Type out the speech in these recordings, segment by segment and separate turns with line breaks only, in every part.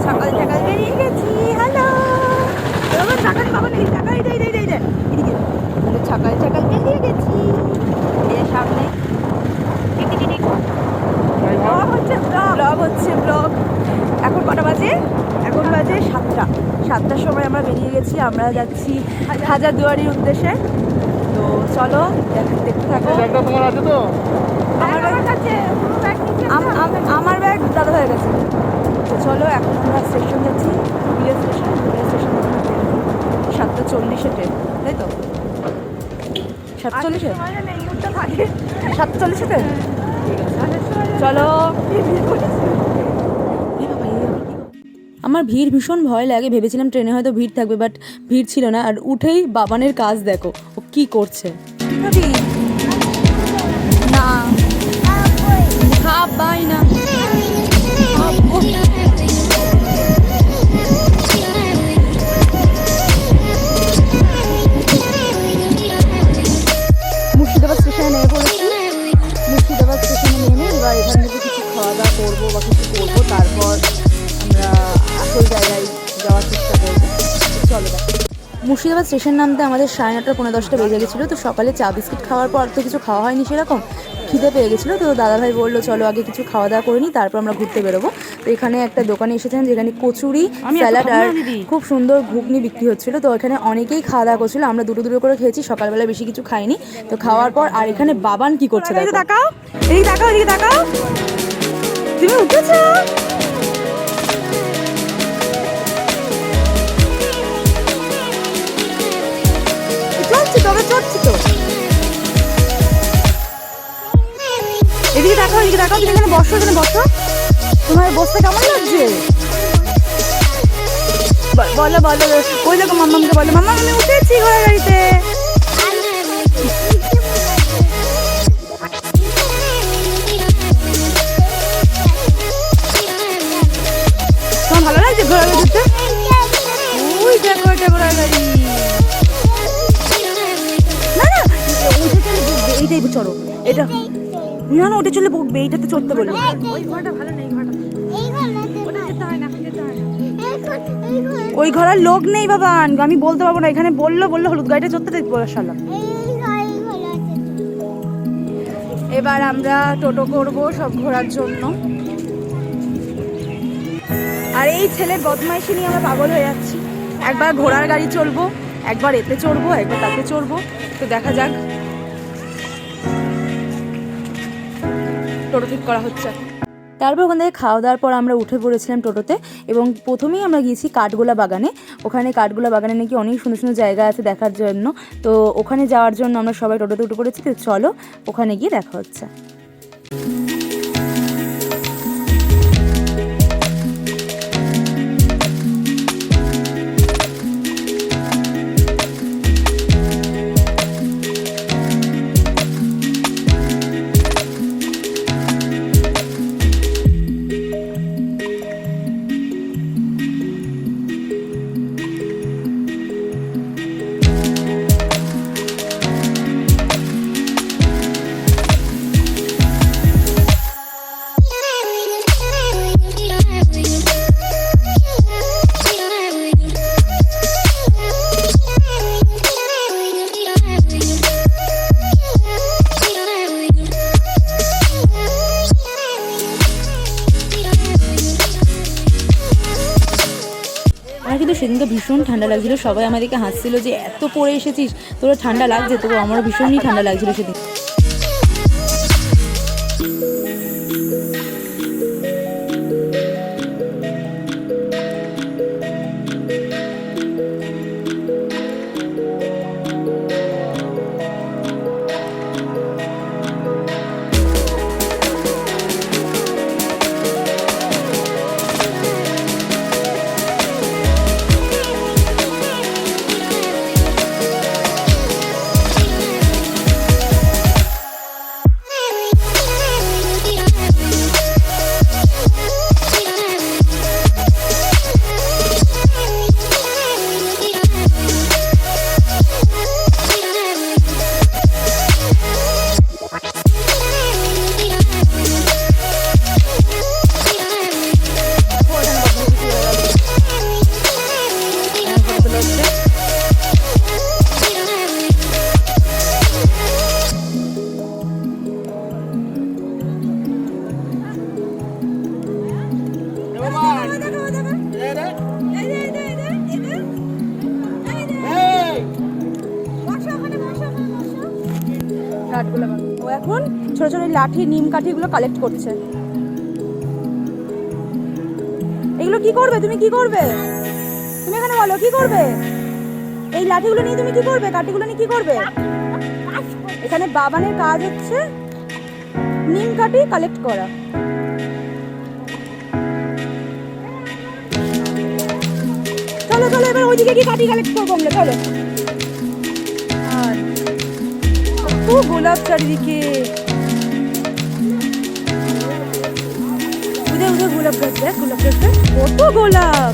সকাল সকাল বেরিয়ে গেছি। হ্যালো সকাল বাবা নেই সকাল এদিকে সকাল সকাল বেরিয়ে গেছি। এর সামনে ব্লগ হচ্ছে ব্লগ। এখন কটা বাজে? এখন বাজে 7টার সময় আমরা বেরিয়ে গেছি। আমরা যাচ্ছি হাজারদুয়ারির উদ্দেশ্যে। তো চলো দেখতে থাকো।
তোমার আছে তো?
আমার ব্যাগ দাদা হয়ে গেছে। তো চলো এখন আমরা স্টেশন যাচ্ছি, পুরুলিয়া স্টেশন। 7:40 ট্রেন, তাই তো? 7:40 7:40 ট্রেন। চলো। আমার ভিড় ভীষণ ভয় লাগে, ভেবেছিলাম ট্রেনে হয়তো ভিড় থাকবে, বাট ভিড় ছিল না। আর উঠেই বাবানের কাজ দেখো, ও কি করছে। না খাবাই না। মুর্শিদাবাদ স্টেশনে নেমে পড়েছি। মুর্শিদাবাদ স্টেশনে নেমে এবার এখান থেকে কিছু খাওয়া দাওয়া করবো বা কিছু করবো, তারপর আমরা আসল জায়গায় যাওয়ার চেষ্টা করবো। চলো মুর্শিদাবাদ স্টেশন নামতে আমাদের 9:30 পৌনে 10টা বেজে গেছিলো। তো সকালে চা বিস্কিট খাওয়ার পর তো কিছু খাওয়া হয়নি, সেরকম খিদে পেয়ে গেছিলো। তো দাদাভাই বললো চলো আগে কিছু খাওয়া দাওয়া করে নিই, তারপর আমরা ঘুরতে বেরোবো। তো এখানে একটা দোকানে এসেছেন যেখানে কচুরি, স্যালাড আর খুব সুন্দর ঘুগনি বিক্রি হচ্ছিলো। তো এখানে অনেকেই খাওয়া দাওয়া করছিলো, আমরা দুটো করে খেয়েছি। সকালবেলা বেশি কিছু খাইনি। তো খাওয়ার পর আর এখানে বাবান কি করছে দেখাও, এদিকে তাকাও, এদিকে তাকাও। তুমি উঠেছো? এদিকে দেখাও, এদিকে দেখাও। তুমি এখানে বসো, এখানে বসো। তোমার বসতে কেমন লাগছে? বলো বলো। ওই দেখো মাম্মামকে বলো, মাম্মা আমি উঠেছি ঘোড়া গাড়িতে। তোমার ভালো লাগছে ঘোড়া গাড়ি উঠতে? ওই দেখো এটা ঘোড়া গাড়ি। না না উঠে চলে বকবে, এইটাই চড়ো। এটা না না ওটা চলে বকবে, এইটাতে চড়তে বলবো। ওই ঘোড়ার লোক নেই বাবা, আমি বলতে পারবো না। এখানে বললো হলুদ গাড়িটা চড়তে দেখবো সালাম। এবার আমরা টোটো করবো সব ঘোরার জন্য। আর এই ছেলের বদমাইশি নিয়ে আমরা পাগল হয়ে যাচ্ছি। একবার ঘোড়ার গাড়ি চড়বো, একবার এতে চড়বো, একবার তাতে চড়বো। তো দেখা যাক। টোটো ঠিক করা হচ্ছে। তারপর ওখান থেকে খাওয়া দাওয়ার পর আমরা উঠে পড়েছিলাম টোটোতে, এবং প্রথমেই আমরা গিয়েছি কাঠগোলা বাগানে। ওখানে কাঠগোলা বাগানে নাকি অনেক সুন্দর সুন্দর জায়গা আছে দেখার জন্য। তো ওখানে যাওয়ার জন্য আমরা সবাই টোটোতে উঠে পড়েছি। তো চলো ওখানে গিয়ে দেখা হচ্ছে। কিন্তু সেদিনকে ভীষণ ঠান্ডা লাগছিল, সবাই আমাদেরকে হাসছিল যে এত পরে এসেছিস, তোরা ঠান্ডা লাগছে। তবু আমারও ভীষণই ঠান্ডা লাগছিল সেদিন। ও এখন ছোট ছোট লাঠি নিম কাঠিগুলো কালেক্ট করছে। এগুলো কি করবে? তুমি কি করবে? তুমি এখানে বলো কি করবে? এই লাঠিগুলো নিয়ে তুমি কি করবে? কাঠিগুলো নিয়ে কি করবে? এখানে বাবানের কাজ হচ্ছে নিম কাঠি কালেক্ট করা। চলো চলো এবার ওইদিকে গিয়ে কাঠি কালেক্ট করবো আমরা, চলো। আর ও গোলাপ চারিদিকে, উদে উদে গোলাপ গাছ, দেখ গোলাপ গাছ, দেখ কত গোলাপ।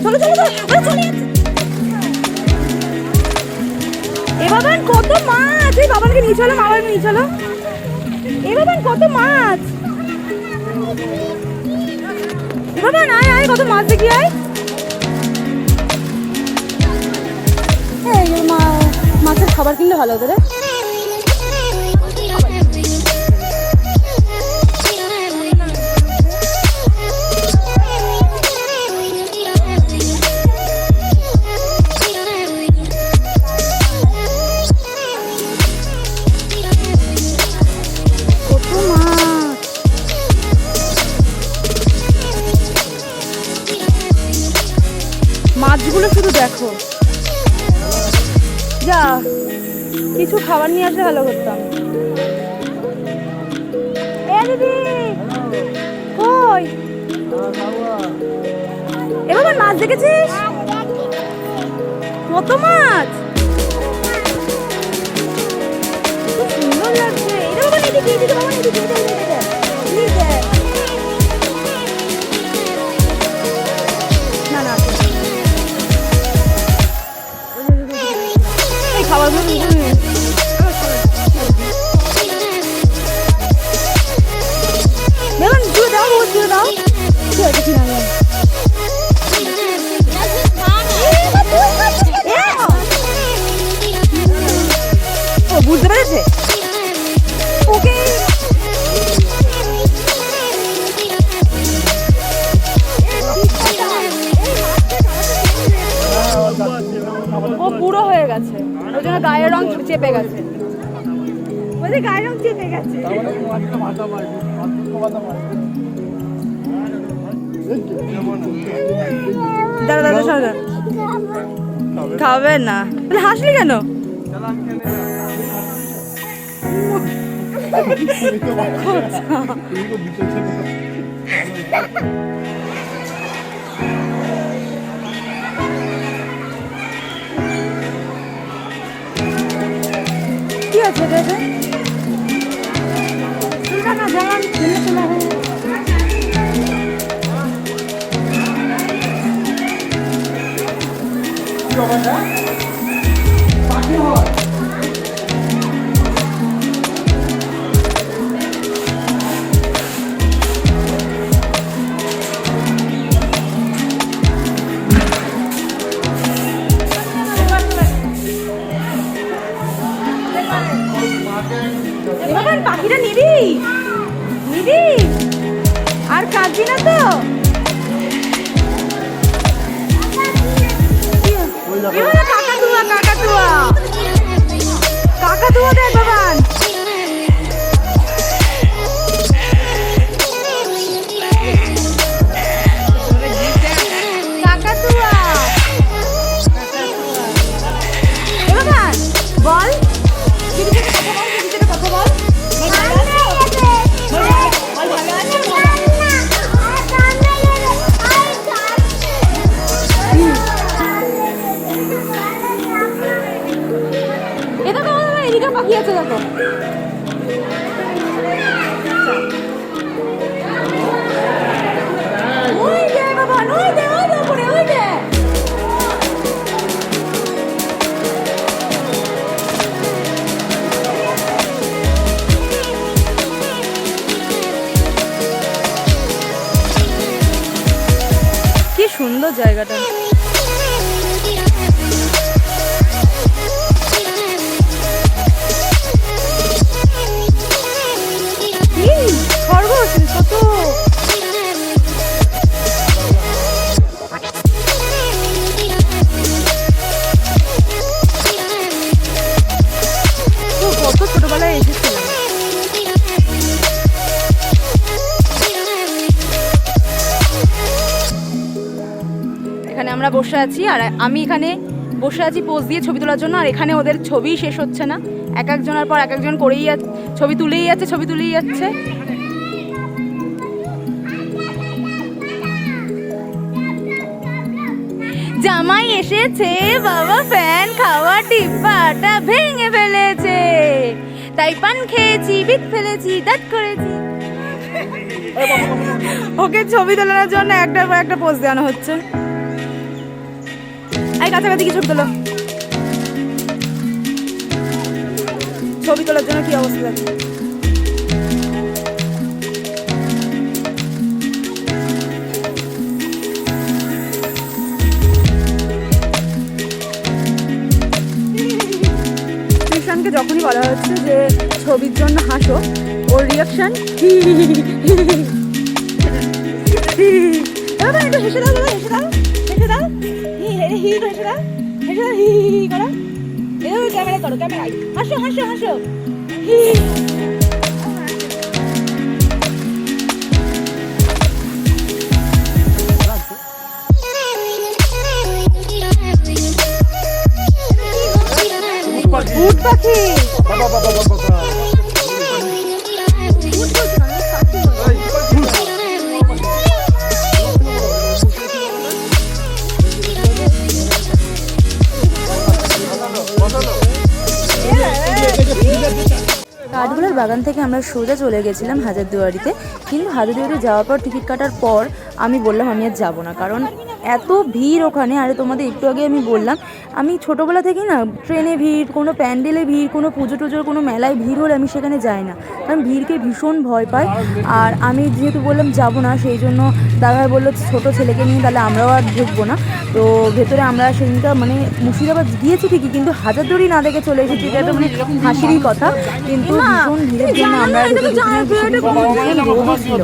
চলো চলো চলো, এ বাবান কত মাছ, এই বাবানকে নিয়ে চলো, বাবানকে নিয়ে চলো। এ বাবান কত মাছ, এ বাবান আয় আয়, কত মাছ দেখি আয়। মাছের খাবার কিনলে ভালো হতো রে। মাছগুলো শুধু দেখো, যা কিছু খাবার নিয়ে আসলে ভালো করতাম। এ দিদি কই? এবার মাছ দেখেছিস? কত মাছ, খুব সুন্দর লাগছে। এটা বাবা এদিকে এদিকে, বাবা এদিকে এদিকে, না না এই খাবারগুলো দেখুন জুড়ে দাও, বহুত জুড়ে দাও, ঠিক আছে ঠিক আছে। ও বুঝতে পেরেছে ওকে। ও বুড়ো হয়ে গেছে, ওই জন্য গায়ের রং চেপে গেছে, ওদের গায়ের রং চেপে গেছে। দাদা দাদা সরকার খাবে না, তাহলে হাসলি কেন? কি আছে দাদা? না জানান ছেলে তোলা হয়। পাখিটা নিবি নিবি আর কাঁদবি না তো? কাকাতুয়া কাকাতুয়া কাকাতুয়া দেখ বাবান, কাকাতুয়া বাবান বল, কথা বল। এদিকে পাখি আছে দেখো, ওই দে বাবা, ওই দে ওই দে উপরে, ওই দে। কি সুন্দর জায়গাটা, খরগোশ কত। আমরা বসে আছি, আর আমি এখানে বসে আছি পোজ দিয়ে ছবি তোলার জন্য। আর এখানে ওদের ছবি শেষ হচ্ছে না, এক একজনের পর এক একজন করেই ছবি তুলেই যাচ্ছে। জামাই এসেছে, বাবা ফ্যান খাওয়া ডিব্বাটা ভেঙে ফেলেছে, তাই পান খেয়েছি, বিট ফেলেছি, দাঁত করেছি। ওকে ছবি তোলার জন্য একটা পোজ দেওয়ানো হচ্ছে। এই কাছাকাছি কি ছবি তোলো, ছবি তোলার জন্য কি অবস্থা। কৃষাণকে যখনই বলা হচ্ছে যে ছবির জন্য হাসো, ওর রিয়াকশন একটু হেসে দাও, হেসে দাও, হেসে দাও, হি হেসে দাও, হেসে দাও, হি করো, ক্যামেরা করো, ক্যামেরায় হাসো, হাসো, হাসো, হি। উট পাখি কাঠগোলার বাগান থেকে আমরা সোজা চলে গেছিলাম হাজারদুয়ারিতে। কিন্তু হাজারদুয়ারি যাওয়ার পর টিকিট কাটার পর আমি বললাম আমি আর যাবো না, কারণ এত ভিড় ওখানে। আর তোমাদের একটু আগে আমি বললাম, আমি ছোটোবেলা থেকে না ট্রেনে ভিড়, কোনো প্যান্ডেলে ভিড়, কোনো পুজো টুজোর কোনো মেলায় ভিড় হলে আমি সেখানে যাই না, কারণ ভিড়কে ভীষণ ভয় পাই। আর আমি যেহেতু বললাম যাবো না, সেই জন্য দাদাভাই বললো ছোটো ছেলেকে নিয়ে তাহলে আমরাও আর ঢুকবো না। তো ভেতরে আমরা সেদিনটা মানে মুর্শিদাবাদ গিয়েছি ঠিকই, কিন্তু হাজারদুয়ারি না দেখে চলে এসেছি, এটা মানে হাসিরই কথা। কিন্তু ভীষণ ভিড়ের জন্য আমরা ছিল,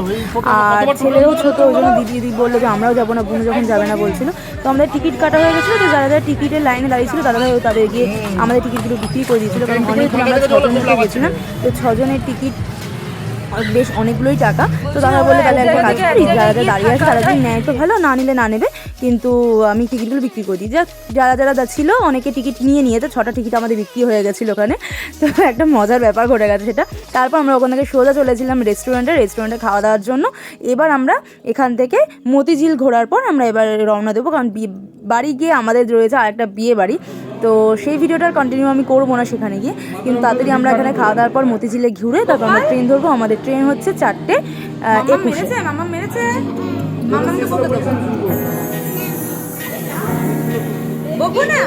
আর ছেলেও ছোটো, ওই জন্য দিদি বললো যে আমরাও যাবো না, বোনও যখন যাবে না বলছিল। তো আমরা টিকিট কাটা হয়ে গেছিলো, তো যারা যারা টিকিটের লাইনে দাঁড়িয়েছিল দাদাভাই তাদের গিয়ে আমাদের টিকিটগুলো বিক্রি করে দিয়েছিল, কারণ অনেকগুলো আমরা 6 জন মিলে গেছিলাম, তো 6 জনের টিকিট বেশ অনেকগুলোই টাকা। তো দাদা বলে তাহলে একটা কাজ করি, যারা যারা দাঁড়িয়ে আছে তারা যদি নেয় তো ভালো, না নিলে না নেবে, কিন্তু আমি টিকিটগুলো বিক্রি করে দিই। যারা যারা ছিল অনেকে টিকিট নিয়েছে, 6টা টিকিট আমাদের বিক্রি হয়ে গেছিলো ওখানে। তো একটা মজার ব্যাপার ঘটে গেছে সেটা। তারপর আমরা ওখান থেকে সোজা চলেছিলাম রেস্টুরেন্টে খাওয়া দাওয়ার জন্য। এবার আমরা এখান থেকে মতিঝিল ঘোরার পর আমরা এবার রওনা দেবো, কারণ বাড়ি গিয়ে আমাদের রয়েছে আরেকটা বিয়ে বাড়ি। তো সেই ভিডিওটার কন্টিনিউ আমি করবো না সেখানে গিয়ে, কিন্তু তাড়াতাড়ি আমরা এখানে খাওয়া দাওয়ার পর মতিঝিলে ঘুরে তারপর আমরা ট্রেন ধরবো। আমাদের ট্রেন হচ্ছে 4:21। মামা মেরেছে, বকো না।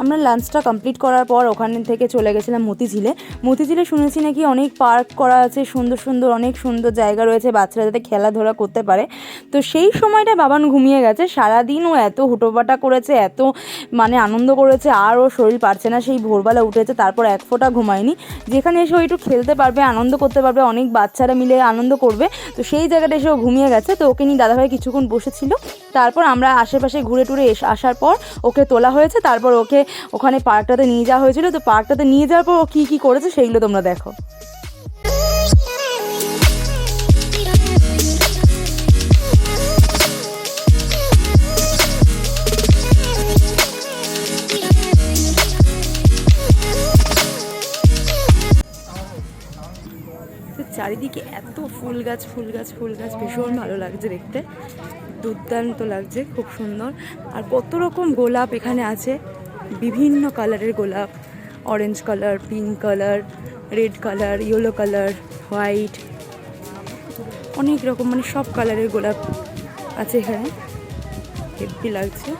আমরা লাঞ্চটা কমপ্লিট করার পর ওখান থেকে চলে গেছিলাম মতিঝিলে শুনেছি নাকি অনেক পার্ক করা আছে, সুন্দর সুন্দর অনেক সুন্দর জায়গা রয়েছে, বাচ্চারা যাতে খেলাধুলা করতে পারে। তো সেই সময়টা বাবান ঘুমিয়ে গেছে, সারাদিন ও এত হুটোপাটা করেছে, এত মানে আনন্দ করেছে, আর ওর শরীর পারছে না, সেই ভোরবেলা উঠেছে, তারপর এক ফোঁটা ঘুমায়নি। যেখানে এসে ও একটু খেলতে পারবে, আনন্দ করতে পারবে, অনেক বাচ্চারা মিলে আনন্দ করবে, তো সেই জায়গাটা এসে ও ঘুমিয়ে গেছে। তো ওকে নিয়ে দাদাভাই কিছুক্ষণ বসেছিল, তারপর আমরা আশেপাশে ঘুরে টুরে আসার পর ওকে তোলা হয়েছে, তারপর ওকে ওখানে পার্কটাতে নিয়ে যাওয়া হয়েছিল। তো পার্কটাতে নিয়ে যাওয়ার পর ও কী কী করেছে সেইগুলো তোমরা দেখো। চারিদিকে এত ফুল গাছ ভীষণ ভালো লাগছে দেখতে, দুর্দান্ত লাগছে, খুব সুন্দর। আর কত রকম গোলাপ এখানে আছে, বিভিন্ন কালারের গোলাপ, orange colour, pink colour, red colour, yellow colour, white, অনেক রকম মানে সব কালারের গোলাপ আছে এখানে, হেভি লাগছে।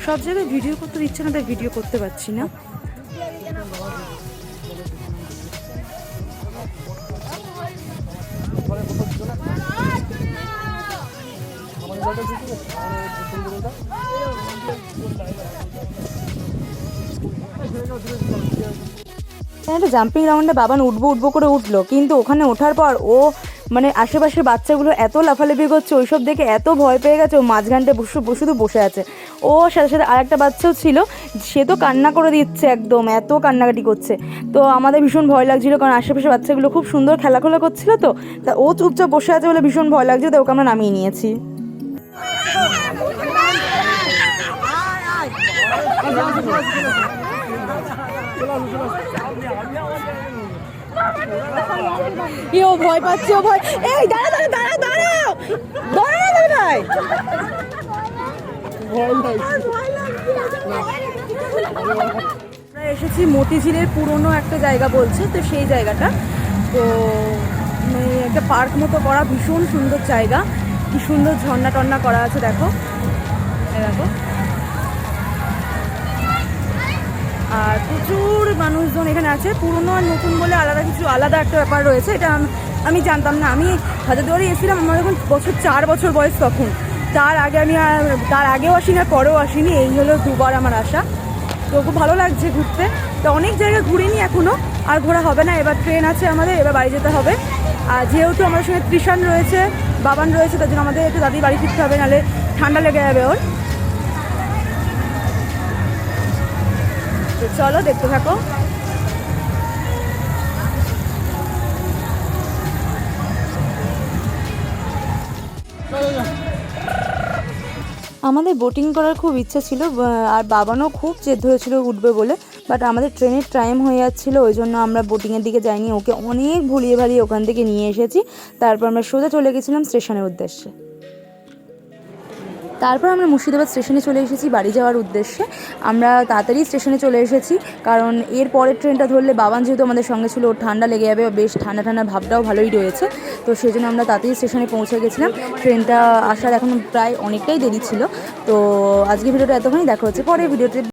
সব জায়গায় ভিডিও করতে দিচ্ছে না, তাই ভিডিও করতে পারছি না। একটা জাম্পিং রাউন্ডে বাবান উঠবো করে উঠলো, কিন্তু ওখানে ওঠার পর ও মানে আশেপাশের বাচ্চাগুলো এত লাফালাফি করছে ওইসব দেখে এত ভয় পেয়ে গেছে, ও মাঝখানটায় শুধু বসে আছে। ও সাথে সাথে আরেকটা বাচ্চাও ছিল, সে তো কান্না করে দিচ্ছে, একদম এত কান্নাকাটি করছে। তো আমাদের ভীষণ ভয় লাগছিলো, কারণ আশেপাশে বাচ্চাগুলো খুব সুন্দর খেলাখোলা করছিল, তো তা ও চুপচাপ বসে আছে বলে ভীষণ ভয় লাগছে, তো ওকে আমরা নামিয়ে নিয়েছি। ও ভয় পাচ্ছে, ও ভয়, এই দাঁড়া দাঁড়া দাঁড়া দাঁড়া দাঁড়া দাঁড়াই আমরা এসেছি মতিঝিলের পুরনো একটা জায়গা বলছে, তো সেই জায়গাটা তো একটা পার্ক মতো করা, ভীষণ সুন্দর জায়গা, কি সুন্দর ঝর্ণা টর্ণা করা আছে, দেখো দেখো। আর প্রচুর মানুষজন এখানে আছে, পুরনো আর নতুন বলে আলাদা একটা ব্যাপার রয়েছে, এটা আমি জানতাম না। আমি হাজারদুয়ারি এসেছিলাম আমার যখন 4 বছর বয়স, তখন তার আগেও আসিনি আর পরেও আসিনি, এই হলো দুবার আমার আসা। তো খুব ভালো লাগছে ঘুরতে। তো অনেক জায়গা ঘুরিনি এখনও, আর ঘোরা হবে না, এবার ট্রেন আছে আমাদের, এবার বাড়ি যেতে হবে। আর যেহেতু আমাদের সঙ্গে তৃষান রয়েছে, বাবান রয়েছে, তার জন্য আমাদের একটু দাদি বাড়ি ফিরতে হবে, নাহলে ঠান্ডা লেগে যাবে ওর। চলো দেখতে থাকো। আমাদের বোটিং করার খুব ইচ্ছা ছিল, আর বাবানও খুব জেদ হয়েছিল উঠবে বলে, বাট আমাদের ট্রেনের টাইম হয়ে যাচ্ছিলো, ওই জন্য আমরা বোটিংয়ের দিকে যাইনি, ওকে অনেক ভুলিয়ে ভালিয়ে ওখান থেকে নিয়ে এসেছি। তারপর আমরা সোজা চলে গেছিলাম স্টেশনের উদ্দেশ্যে। তারপর আমরা মুর্শিদাবাদ স্টেশনে চলে এসেছি বাড়ি যাওয়ার উদ্দেশ্যে। আমরা তাড়াতাড়ি স্টেশনে চলে এসেছি, কারণ এর পরের ট্রেনটা ধরলে বাবান যেহেতু আমাদের সঙ্গে ছিল, ওর ঠান্ডা লেগে যাবে, বেশ ঠান্ডা ভাবটাও ভালোই রয়েছে, তো সেই জন্য আমরা তাড়াতাড়ি স্টেশনে পৌঁছে গেছিলাম। ট্রেনটা আসার এখন প্রায় অনেকটাই দেরি ছিল। তো আজকে ভিডিওটা এতখানি, দেখা হচ্ছে পরের ভিডিওতে।